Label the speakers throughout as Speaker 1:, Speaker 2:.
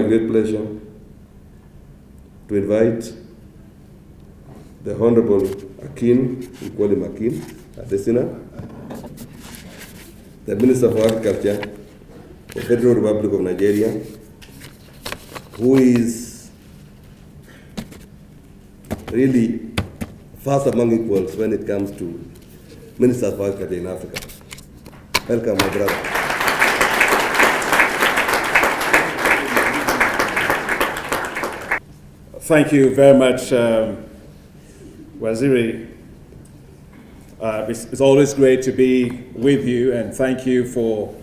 Speaker 1: great pleasure to invite the Honorable we call him Akin Adesina, the Minister for Agriculture of the Federal Republic of Nigeria, who is really fast among equals when it comes to Ministers for Agriculture in Africa. Welcome, my brother.
Speaker 2: Thank you very much, Waziri. It's always great to be with you, and thank you for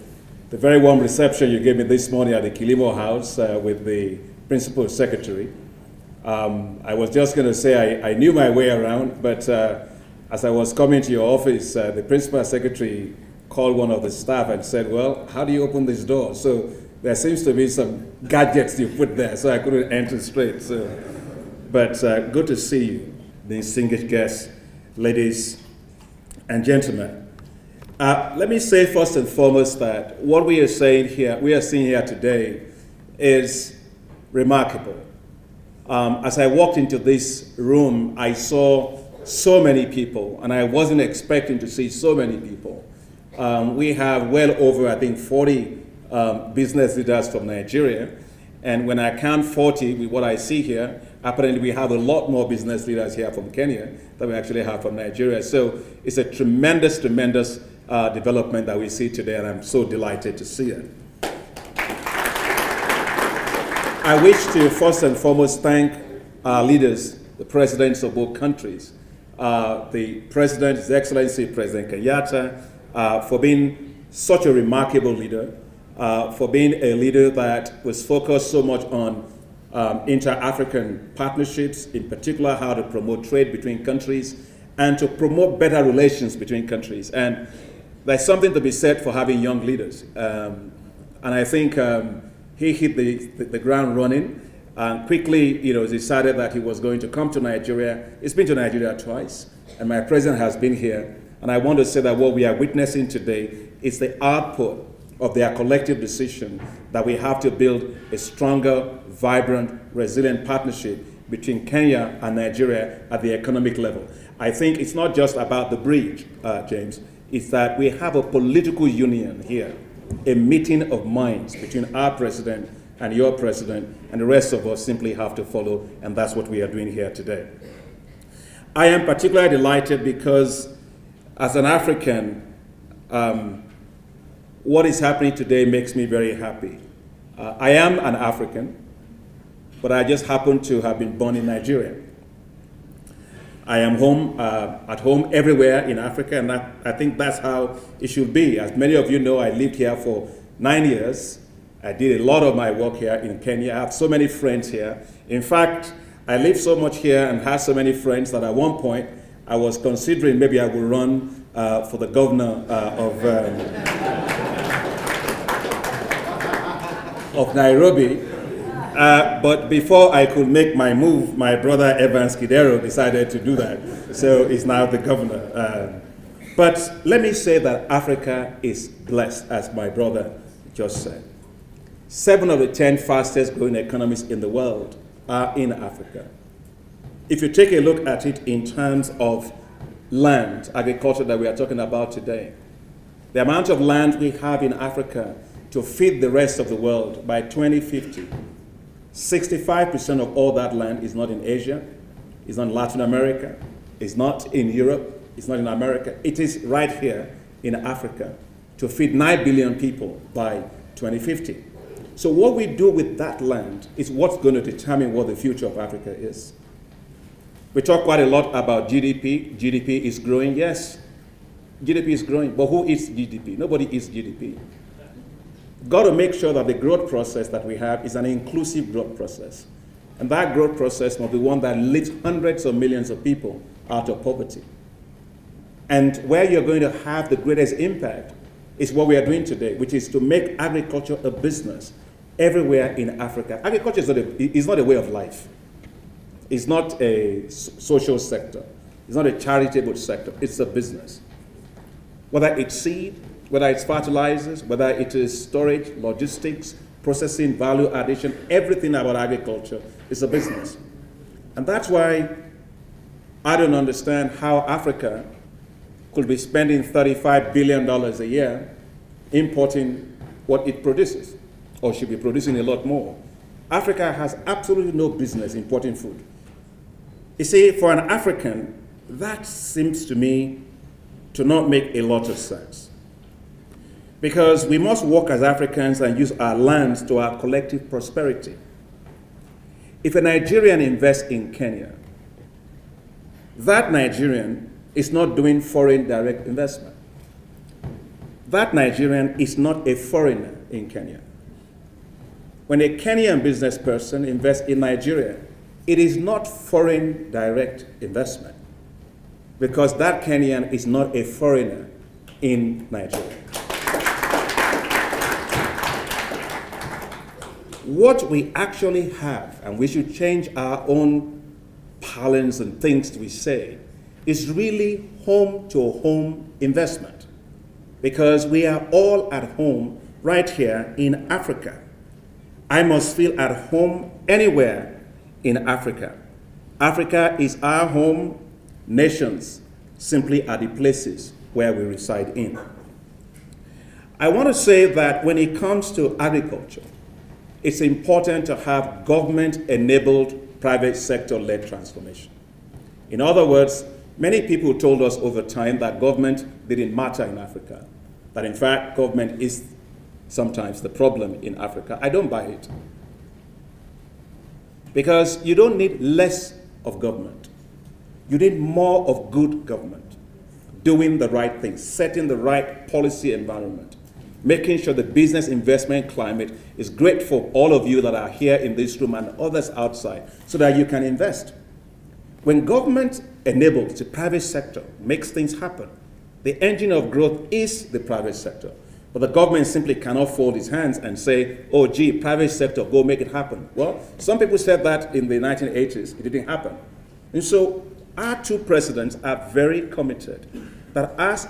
Speaker 2: the very warm reception you gave me this morning at the Kilimo House with the Principal Secretary. I was just going to say I knew my way around, but as I was coming to your office, the Principal Secretary called one of the staff and said, well, how do you open this door? So there seems to be some gadgets you put there, so I couldn't enter straight. But good to see you, the distinguished guests, ladies and gentlemen. Let me say first and foremost that what we are seeing here today is remarkable. As I walked into this room, I saw so many people, and I wasn't expecting to see so many people. We have well over, I think, 40 business leaders from Nigeria, and when I count 40 with what I see here, apparently we have a lot more business leaders here from Kenya than we actually have from Nigeria. So it's a tremendous, tremendous development that we see today, and I'm so delighted to see it. I wish to first and foremost thank our leaders, the presidents of both countries, the President, His Excellency President Kenyatta, for being such a remarkable leader, for being a leader that was focused so much on inter-African partnerships, in particular how to promote trade between countries and to promote better relations between countries. And there's something to be said for having young leaders. And I think he hit the ground running and quickly decided that he was going to come to Nigeria. He's been to Nigeria twice, and my president has been here. And I want to say that what we are witnessing today is the output of their collective decision that we have to build a stronger, vibrant, resilient partnership between Kenya and Nigeria at the economic level. I think it's not just about the bridge, James. It's that we have a political union here, a meeting of minds between our president and your president, and the rest of us simply have to follow, and that's what we are doing here today. I am particularly delighted because as an African, what is happening today makes me very happy. I am an African, but I just happen to have been born in Nigeria. I am at home everywhere in Africa, and I think that's how it should be. As many of you know, I lived here for 9 years. I did a lot of my work here in Kenya. I have so many friends here. In fact, I lived so much here and had so many friends that at one point I was considering maybe I would run for the governor of Nairobi. But before I could make my move, my brother Evans Kidero decided to do that. So he's now the governor. But let me say that Africa is blessed, as my brother just said. 7 of the 10 fastest growing economies in the world are in Africa. If you take a look at it in terms of land, agriculture that we are talking about today, the amount of land we have in Africa to feed the rest of the world by 2050, 65% of all that land is not in Asia, is not in Latin America, is not in Europe, is not in America. It is right here in Africa to feed 9 billion people by 2050. So what we do with that land is what's going to determine what the future of Africa is. We talk quite a lot about GDP. GDP is growing, yes. GDP is growing, but who eats GDP? Nobody eats GDP. Got to make sure that the growth process that we have is an inclusive growth process. And that growth process must be one that lifts hundreds of millions of people out of poverty. And where you're going to have the greatest impact is what we are doing today, which is to make agriculture a business everywhere in Africa. Agriculture is not a way of life. It's not a social sector. It's not a charitable sector. It's a business. Whether it's seed, whether it's fertilizers, whether it is storage, logistics, processing, value addition, everything about agriculture is a business. And that's why I don't understand how Africa could be spending $35 billion a year importing what it produces, or should be producing a lot more. Africa has absolutely no business importing food. You see, for an African, that seems to me to not make a lot of sense. Because we must work as Africans and use our lands to our collective prosperity. If a Nigerian invests in Kenya, that Nigerian is not doing foreign direct investment. That Nigerian is not a foreigner in Kenya. When a Kenyan business person invests in Nigeria, it is not foreign direct investment, because that Kenyan is not a foreigner in Nigeria. What we actually have, and we should change our own parlance and things we say, is really home-to-home investment, because we are all at home right here in Africa. I must feel at home anywhere in Africa. Africa is our home. Nations simply are the places where we reside in. I want to say that when it comes to agriculture, it's important to have government-enabled, private sector-led transformation. In other words, many people told us over time that government didn't matter in Africa, that in fact government is sometimes the problem in Africa. I don't buy it. Because you don't need less of government. You need more of good government, doing the right things, setting the right policy environment, making sure the business investment climate is great for all of you that are here in this room and others outside, so that you can invest. When government enables the private sector, makes things happen, the engine of growth is the private sector. But the government simply cannot fold its hands and say, oh, gee, private sector, go make it happen. Well, some people said that in the 1980s. It didn't happen. And so our two presidents are very committed that as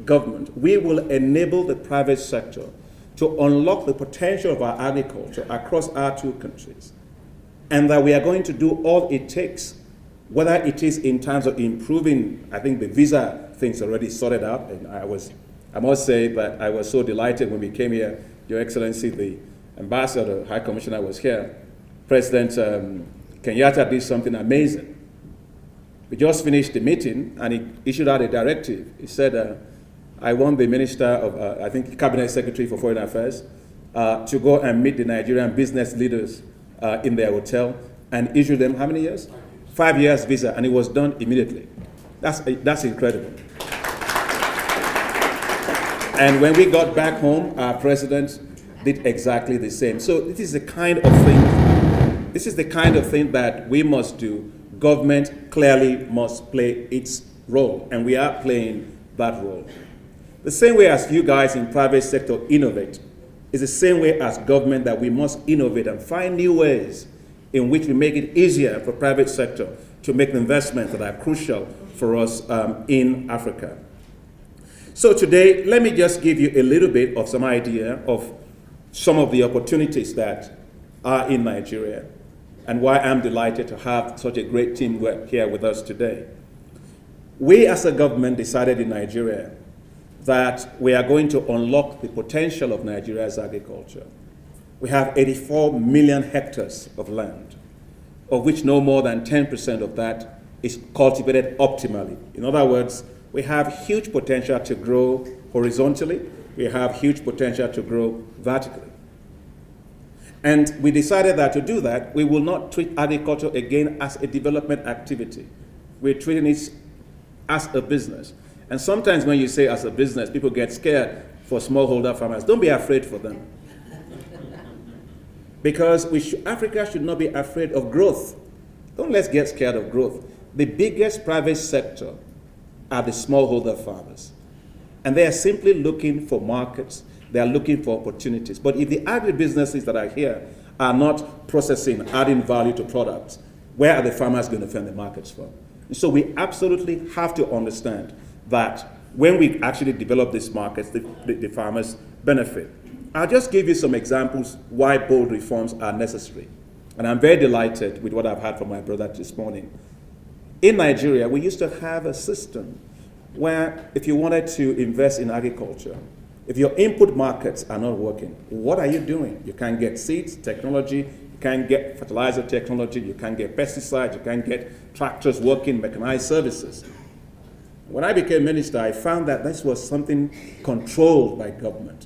Speaker 2: government, we will enable the private sector to unlock the potential of our agriculture across our two countries. And that we are going to do all it takes, whether it is in terms of improving, I think the visa thing's already sorted out. And I must say that I was so delighted when we came here, Your Excellency, the Ambassador, High Commissioner was here. President Kenyatta did something amazing. We just finished the meeting and he issued out a directive. He said, I want the Minister of, I think, Cabinet Secretary for Foreign Affairs to go and meet the Nigerian business leaders in their hotel and issue them how many years? 5 years visa, and it was done immediately. That's incredible. And when we got back home, our president did exactly the same. So this is the kind of thing that we must do. Government clearly must play its role, and we are playing that role. The same way as you guys in private sector innovate is the same way as government that we must innovate and find new ways in which we make it easier for private sector to make the investments that are crucial for us in Africa. So today, let me just give you a little bit of some idea of some of the opportunities that are in Nigeria and why I'm delighted to have such a great team here with us today. We as a government decided in Nigeria that we are going to unlock the potential of Nigeria's agriculture. We have 84 million hectares of land, of which no more than 10% of that is cultivated optimally. In other words, we have huge potential to grow horizontally. We have huge potential to grow vertically. And we decided that to do that, we will not treat agriculture again as a development activity. We're treating it as a business. And sometimes when you say as a business, people get scared for smallholder farmers. Don't be afraid for them. Because Africa should not be afraid of growth. Don't let's get scared of growth. The biggest private sector are the smallholder farmers. And they are simply looking for markets. They are looking for opportunities. But if the agribusinesses that are here are not processing, adding value to products, where are the farmers going to find the markets from? And so we absolutely have to understand that when we actually develop these markets, the farmers benefit. I'll just give you some examples why bold reforms are necessary. And I'm very delighted with what I've heard from my brother this morning. In Nigeria, we used to have a system where if you wanted to invest in agriculture, if your input markets are not working, what are you doing? You can't get seeds, technology, you can't get fertilizer technology, you can't get pesticides, you can't get tractors working, mechanized services. When I became minister, I found that this was something controlled by government.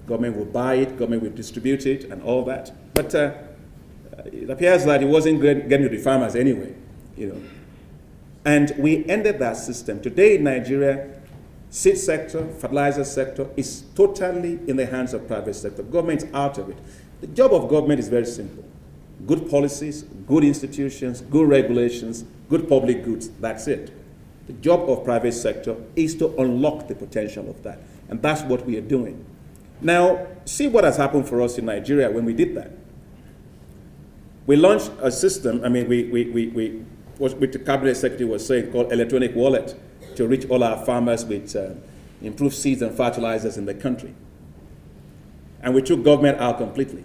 Speaker 2: Government will buy it, government will distribute it, and all that. But it appears that it wasn't getting to the farmers anyway, And we ended that system. Today in Nigeria, seed sector, fertilizer sector is totally in the hands of private sector. Government's out of it. The job of government is very simple. Good policies, good institutions, good regulations, good public goods. That's it. The job of private sector is to unlock the potential of that. And that's what we are doing. Now, see what has happened for us in Nigeria when we did that. We launched a system, what the cabinet secretary was saying, called electronic wallet, to reach all our farmers with improved seeds and fertilizers in the country. And we took government out completely.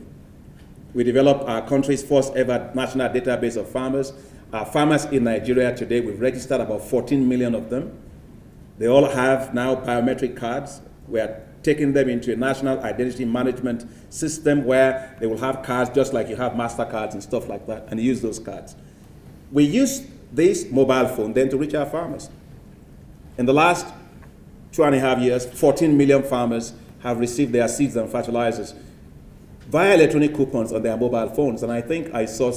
Speaker 2: We developed our country's first ever national database of farmers. Our farmers in Nigeria today, we've registered about 14 million of them. They all have now biometric cards. We are taking them into a national identity management system where they will have cards just like you have MasterCards and stuff like that, and use those cards. We use this mobile phone then to reach our farmers. In the last 2.5 years, 14 million farmers have received their seeds and fertilizers via electronic coupons on their mobile phones. And I think I saw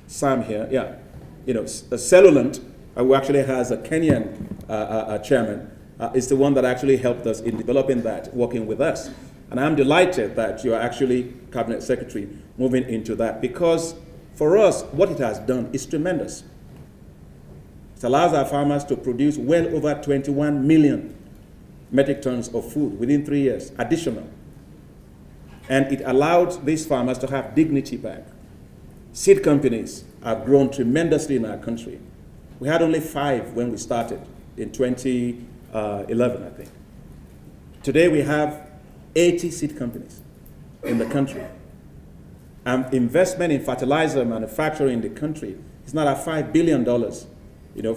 Speaker 2: Sam here, Cellulant, who actually has a Kenyan chairman, is the one that actually helped us in developing that, working with us. And I'm delighted that you are actually, Cabinet Secretary, moving into that, because for us, what it has done is tremendous. It allows our farmers to produce well over 21 million metric tons of food within 3 years, additional. And it allowed these farmers to have dignity back. Seed companies have grown tremendously in our country. We had only 5 when we started in 2011, I think. Today we have 80 seed companies in the country. And investment in fertilizer manufacturing in the country is now at $5 billion,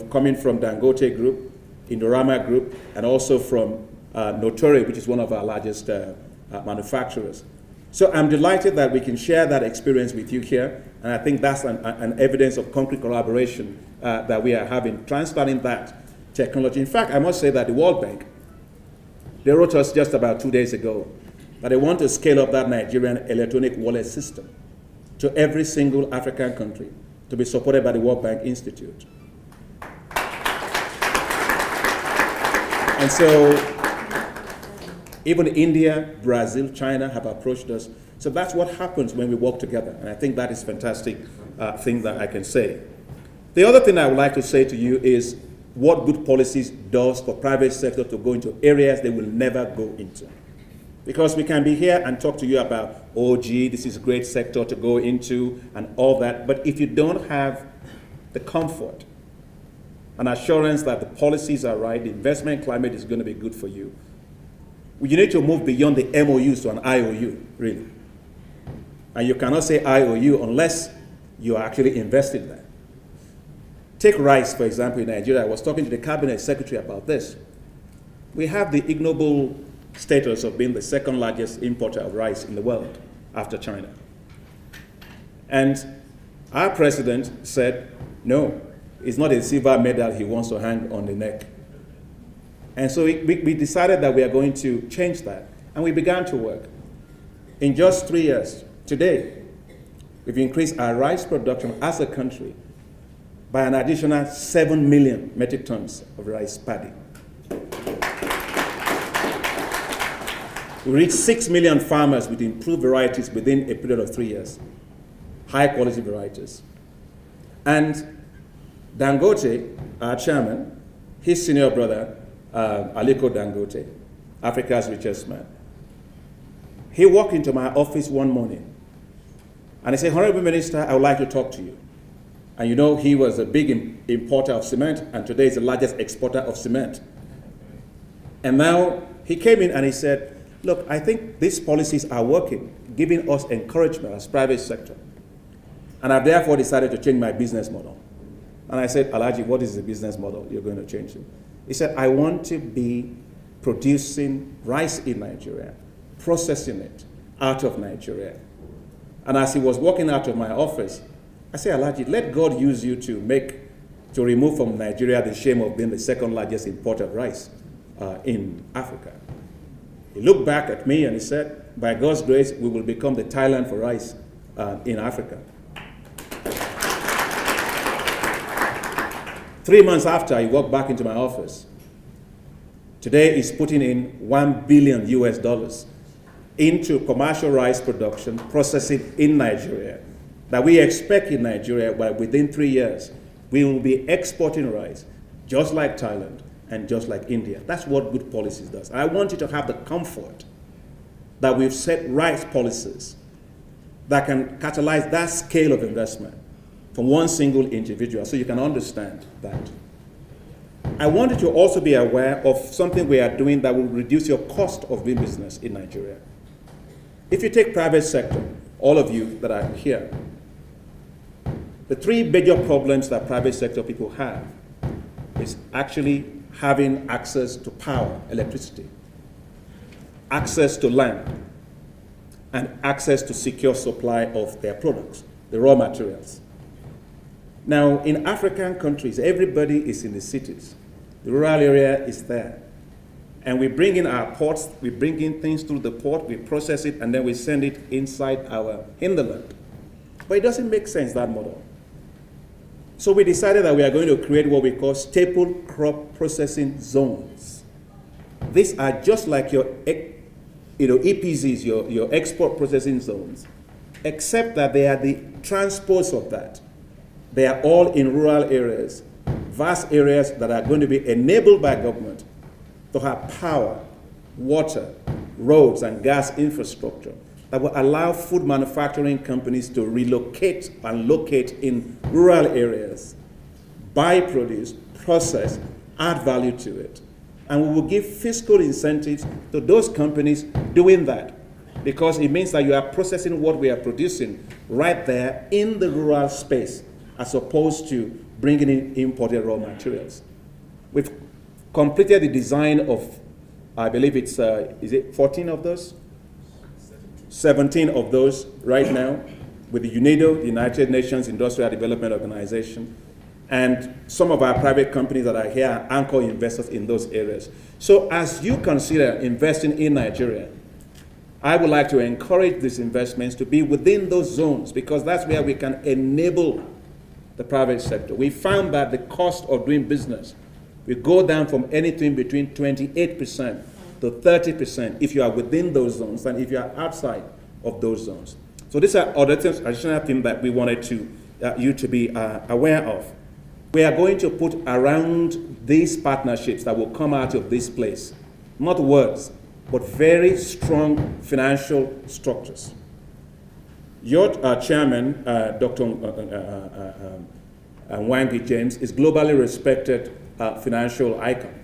Speaker 2: coming from Dangote Group, Indorama Group, and also from Notori, which is one of our largest manufacturers. So I'm delighted that we can share that experience with you here, and I think that's an evidence of concrete collaboration that we are having, transferring that technology. In fact, I must say that the World Bank, they wrote us just about 2 days ago that they want to scale up that Nigerian electronic wallet system to every single African country to be supported by the World Bank Institute. And so even India, Brazil, China have approached us. So that's what happens when we work together. And I think that is a fantastic thing that I can say. The other thing I would like to say to you is what good policies does for private sector to go into areas they will never go into. Because we can be here and talk to you about, oh, gee, this is a great sector to go into and all that. But if you don't have the comfort and assurance that the policies are right, the investment climate is going to be good for you, you need to move beyond the MOUs to an IOU, really. And you cannot say IOU unless you are actually invested there. Take rice, for example, in Nigeria. I was talking to the cabinet secretary about this. We have the ignoble status of being the second largest importer of rice in the world after China. And our president said, no, it's not a silver medal he wants to hang on the neck. And so we decided that we are going to change that. And we began to work. In just 3 years, today, we've increased our rice production as a country by an additional 7 million metric tons of rice paddy. We reached 6 million farmers with improved varieties within a period of 3 years, high quality varieties. And Dangote, our chairman, his senior brother, Aliko Dangote, Africa's richest man, he walked into my office one morning and he said, Honorable Minister, I would like to talk to you. And you know, he was a big importer of cement and today is the largest exporter of cement. And now he came in and he said, look, I think these policies are working, giving us encouragement as private sector. And I've therefore decided to change my business model. And I said, Alhaji, what is the business model you're going to change to? He said, I want to be producing rice in Nigeria, processing it out of Nigeria. And as he was walking out of my office, I said, Alhaji, let God use you to remove from Nigeria the shame of being the second largest importer of rice in Africa. He looked back at me and he said, by God's grace, we will become the Thailand for rice in Africa. 3 months after, he walked back into my office. Today, he's putting in $1 billion US into commercial rice production, processing in Nigeria, that we expect in Nigeria, where within 3 years, we will be exporting rice, just like Thailand and just like India. That's what good policies does. I want you to have the comfort that we've set right policies that can catalyze that scale of investment from one single individual, so you can understand that. I want you to also be aware of something we are doing that will reduce your cost of doing business in Nigeria. If you take private sector, all of you that are here, the three major problems that private sector people have is actually having access to power, electricity, access to land, and access to secure supply of their products, the raw materials. Now, in African countries, everybody is in the cities. The rural area is there. And we bring in our ports, we bring in things through the port, we process it, and then we send it inside our hinterland. But it doesn't make sense, that model. So we decided that we are going to create what we call staple crop processing zones. These are just like your EPZs, your export processing zones, except that they are the transpose of that. They are all in rural areas, vast areas that are going to be enabled by government to have power, water, roads, and gas infrastructure that will allow food manufacturing companies to relocate and locate in rural areas, buy produce, process, add value to it. And we will give fiscal incentives to those companies doing that, because it means that you are processing what we are producing right there in the rural space, as opposed to bringing in imported raw materials. We've completed the design of, I believe it's, is it 14 of those? 17 of those right now with the UNIDO, the United Nations Industrial Development Organization, and some of our private companies that are here are anchor investors in those areas. So as you consider investing in Nigeria, I would like to encourage these investments to be within those zones, because that's where we can enable the private sector. We found that the cost of doing business will go down from anything between 28% to 30% if you are within those zones and if you are outside of those zones. So these are other things, additional things that we wanted you to be aware of. We are going to put around these partnerships that will come out of this place, not words, but very strong financial structures. Your chairman, Dr. Wangi James, is globally respected financial icon.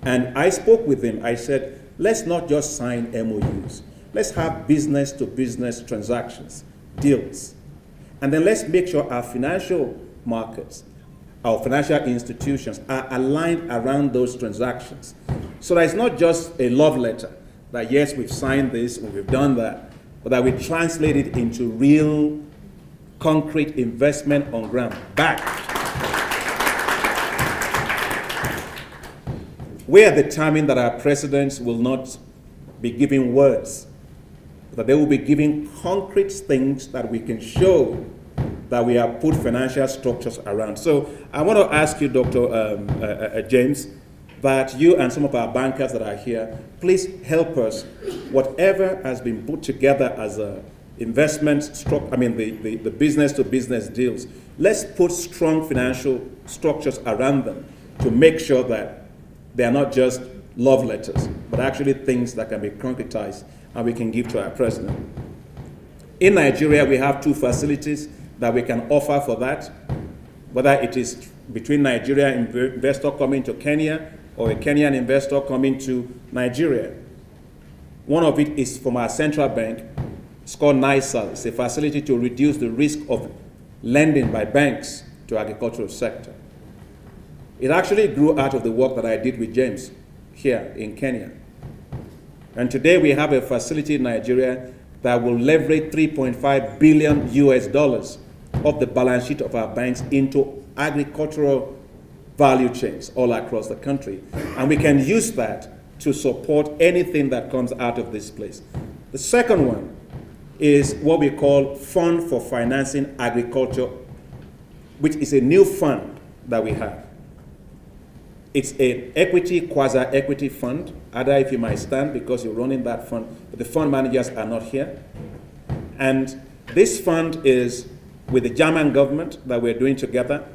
Speaker 2: And I spoke with him. I said, let's not just sign MOUs. Let's have business-to-business transactions, deals. And then let's make sure our financial markets, our financial institutions are aligned around those transactions. So that it's not just a love letter, that yes, we've signed this, or we've done that, but that we translate it into real, concrete investment on ground, back. We are determined that our presidents will not be giving words, but they will be giving concrete things that we can show that we have put financial structures around. So I want to ask you, Dr. James, that you and some of our bankers that are here, please help us. Whatever has been put together as a investment structure, the business-to-business deals, let's put strong financial structures around them to make sure that they are not just love letters, but actually things that can be concretized and we can give to our president. In Nigeria, we have 2 facilities that we can offer for that, whether it is between Nigeria investor coming to Kenya or a Kenyan investor coming to Nigeria. One of it is from our central bank. It's called NISAL. It's a facility to reduce the risk of lending by banks to agricultural sector. It actually grew out of the work that I did with James here in Kenya. And today we have a facility in Nigeria that will leverage $3.5 billion US dollars of the balance sheet of our banks into agricultural value chains all across the country. And we can use that to support anything that comes out of this place. The second one is what we call Fund for Financing Agriculture, which is a new fund that we have. It's an equity, quasi-equity fund. Ada, if you might stand, because you're running that fund, but the fund managers are not here. And this fund is with the German government that we're doing together,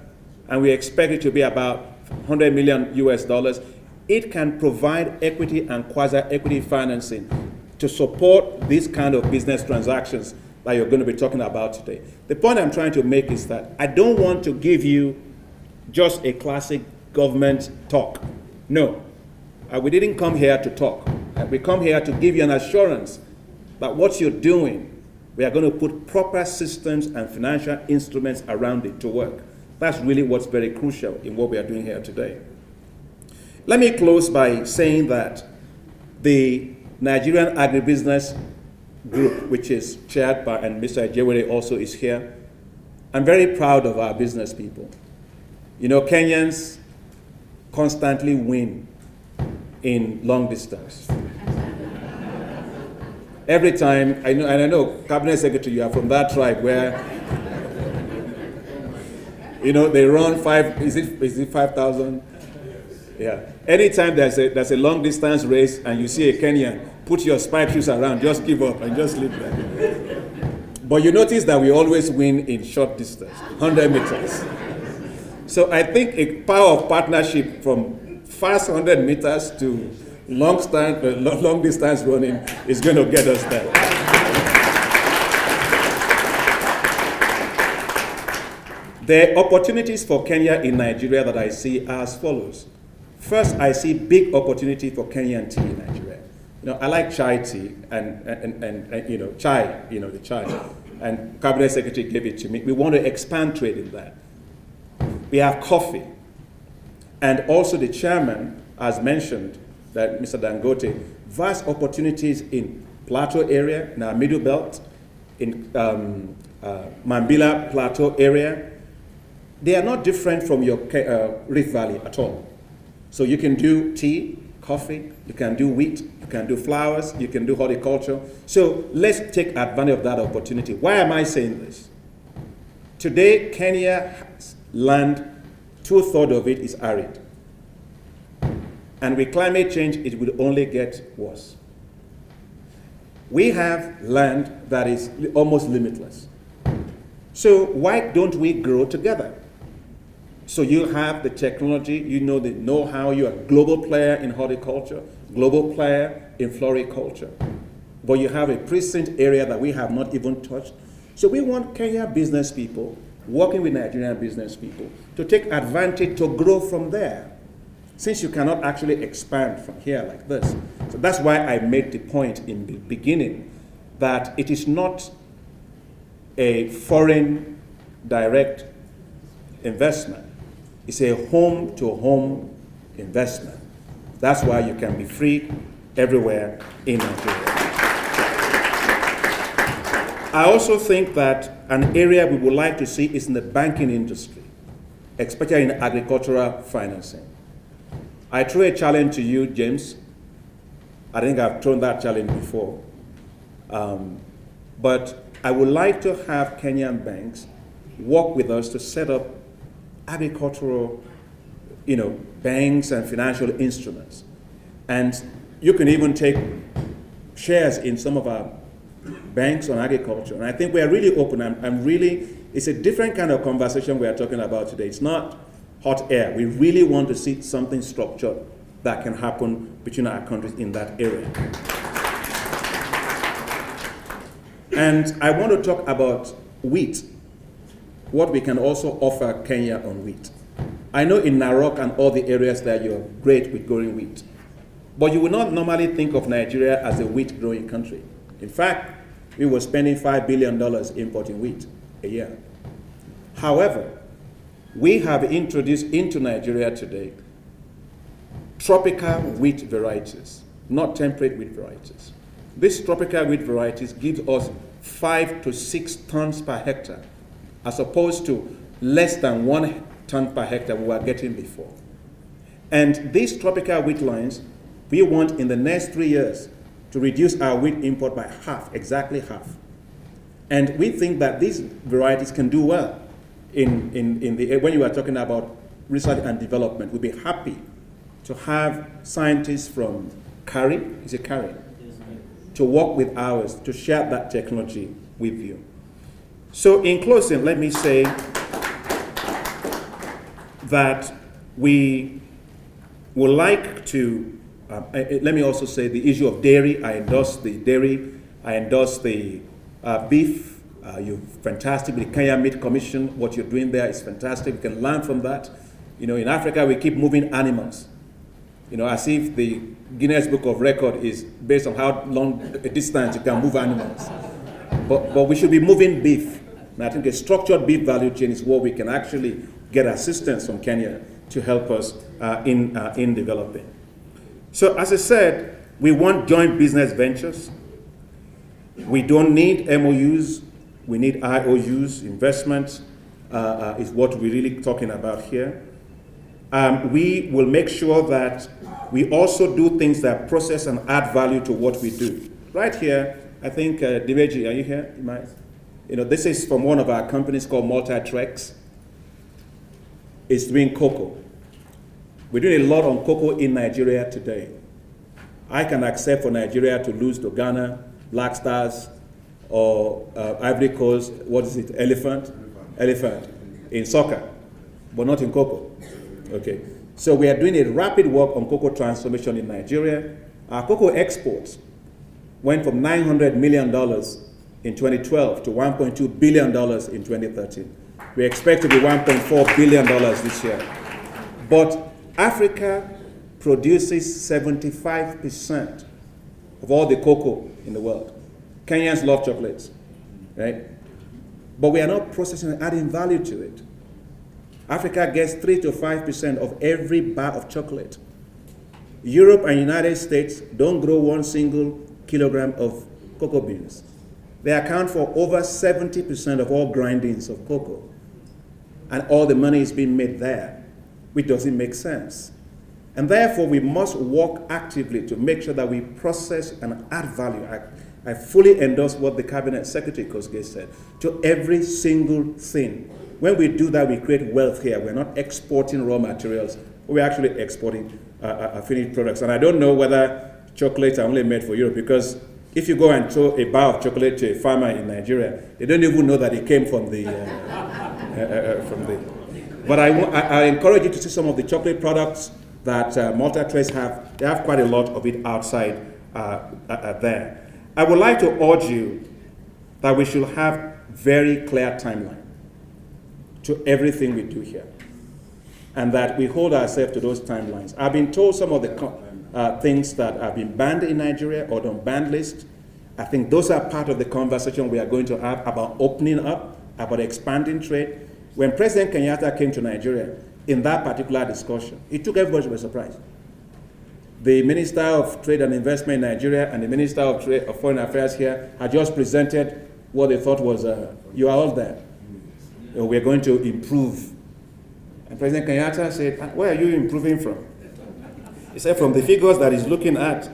Speaker 2: and we expect it to be about 100 million US dollars. It can provide equity and quasi-equity financing to support these kind of business transactions that you're going to be talking about today. The point I'm trying to make is that I don't want to give you just a classic government talk. No, we didn't come here to talk. We come here to give you an assurance that what you're doing, we are going to put proper systems and financial instruments around it to work. That's really what's very crucial in what we are doing here today. Let me close by saying that the Nigerian Agribusiness Group, which is chaired by, and Mr. Ajewere also is here, I'm very proud of our business people. You know, Kenyans constantly win in long distance. Every time, I know, Cabinet Secretary, you are from that tribe where, you know, they run is it 5,000? Yeah. Anytime there's a long distance race and you see a Kenyan, put your spike shoes around, just give up and just leave that. But you notice that we always win in short distance, 100 meters. So I think a power of partnership from fast 100 meters to long distance running is going to get us there. The opportunities for Kenya in Nigeria that I see are as follows. First, I see big opportunity for Kenyan tea in Nigeria. You know, I like chai tea and you know, chai, you know, the chai. And Cabinet Secretary gave it to me. We want to expand trade in that. We have coffee. And also the chairman has mentioned that Mr. Dangote, vast opportunities in Plateau area, in our Middle Belt, in Mambila Plateau area. They are not different from your Rift Valley at all. So you can do tea, coffee, you can do wheat, you can do flowers, you can do horticulture. So let's take advantage of that opportunity. Why am I saying this? Today, Kenya's land, 2/3 of it is arid. And with climate change, it will only get worse. We have land that is almost limitless. So why don't we grow together? So you have the technology, you know the know-how, you're a global player in horticulture, global player in floriculture. But you have a prescient area that we have not even touched. So we want Kenya business people, working with Nigerian business people, to take advantage to grow from there, since you cannot actually expand from here like this. So that's why I made the point in the beginning that it is not a foreign direct investment. It's a home-to-home investment. That's why you can be free everywhere in Nigeria. I also think that an area we would like to see is in the banking industry, especially in agricultural financing. I throw a challenge to you, James. I think I've thrown that challenge before. But I would like to have Kenyan banks work with us to set up agricultural, banks and financial instruments. And you can even take shares in some of our banks on agriculture. And I think we are really open. It's a different kind of conversation we are talking about today. It's not hot air. We really want to see something structured that can happen between our countries in that area. And I want to talk about wheat, what we can also offer Kenya on wheat. I know in Narok and all the areas there you're great with growing wheat. But you will not normally think of Nigeria as a wheat growing country. In fact, we were spending $5 billion importing wheat a year. However, we have introduced into Nigeria today tropical wheat varieties, not temperate wheat varieties. These tropical wheat varieties give us 5 to 6 tons per hectare, as opposed to less than 1 ton per hectare we were getting before. And these tropical wheat lines, we want in the next 3 years to reduce our wheat import by half, exactly half. And we think that these varieties can do well when you are talking about research and development. We'll be happy to have scientists from Kari, is it Kari? To work with ours, to share that technology with you. So in closing, let me say that we would like to, let me also say the issue of dairy. I endorse the dairy. I endorse the beef. You're fantastic with the Kenya Meat Commission. What you're doing there is fantastic. We can learn from that. You know, in Africa, we keep moving animals. You know, as if the Guinness Book of Record is based on how long a distance you can move animals. But we should be moving beef. And I think a structured beef value chain is where we can actually get assistance from Kenya to help us in developing. So as I said, we want joint business ventures. We don't need MOUs. We need IOUs. Investment is what we're really talking about here. We will make sure that we also do things that process and add value to what we do. Right here, I think, Dibeji, are you here? You know, this is from one of our companies called Multitrex. It's doing cocoa. We're doing a lot on cocoa in Nigeria today. I can accept for Nigeria to lose to Ghana, Black Stars, or Ivory Coast, what is it, Elephant in soccer, but not in cocoa. Okay, so we are doing a rapid work on cocoa transformation in Nigeria. Our cocoa exports went from $900 million in 2012 to $1.2 billion in 2013. We expect to be $1.4 billion this year. But Africa produces 75% of all the cocoa in the world. Kenyans love chocolates, right? But we are not processing and adding value to it. Africa gets 3 to 5% of every bar of chocolate. Europe and United States don't grow 1 single kilogram of cocoa beans. They account for over 70% of all grindings of cocoa. And all the money is being made there, which doesn't make sense. And therefore, we must work actively to make sure that we process and add value. I fully endorse what the Cabinet Secretary Kosgei said, to every single thing. When we do that, we create wealth here. We're not exporting raw materials. We're actually exporting finished products. And I don't know whether chocolates are only made for Europe, because if you go and throw a bar of chocolate to a farmer in Nigeria, they don't even know that it came from the. But I encourage you to see some of the chocolate products that Multitrex have. They have quite a lot of it outside there. I would like to urge you that we should have very clear timeline to everything we do here, and that we hold ourselves to those timelines. I've been told some of the things that have been banned in Nigeria or on banned list. I think those are part of the conversation we are going to have about opening up, about expanding trade. When President Kenyatta came to Nigeria, in that particular discussion, it took everybody by surprise. The Minister of Trade and Investment in Nigeria and the Minister of Foreign Affairs here had just presented what they thought was, you are all there. We're going to improve. And President Kenyatta said, where are you improving from? He said, from the figures that he's looking at,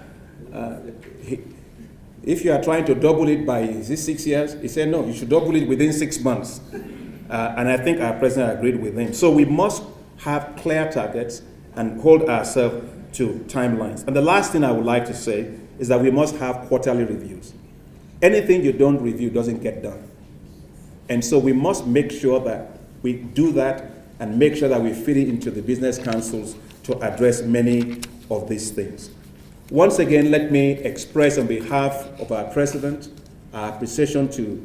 Speaker 2: if you are trying to double it by, is it 6 years? He said, no, you should double it within 6 months. And I think our president agreed with him. So we must have clear targets and hold ourselves to timelines. And the last thing I would like to say is that we must have quarterly reviews. Anything you don't review doesn't get done. And so we must make sure that we do that and make sure that we fit it into the business councils to address many of these things. Once again, let me express on behalf of our president our appreciation to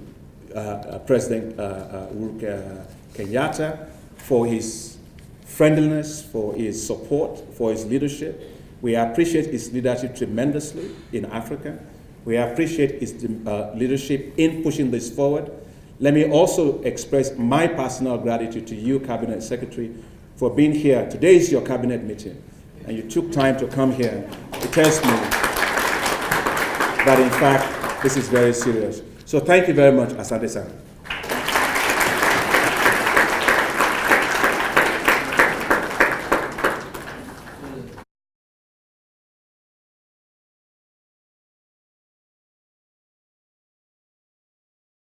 Speaker 2: President Uhuru Kenyatta for his friendliness, for his support, for his leadership. We appreciate his leadership tremendously in Africa. We appreciate his leadership in pushing this forward. Let me also express my personal gratitude to you, Cabinet Secretary, for being here. Today is your Cabinet meeting, and you took time to come here. It tells me that, in fact, this is very serious. So thank you very much, Asante-san.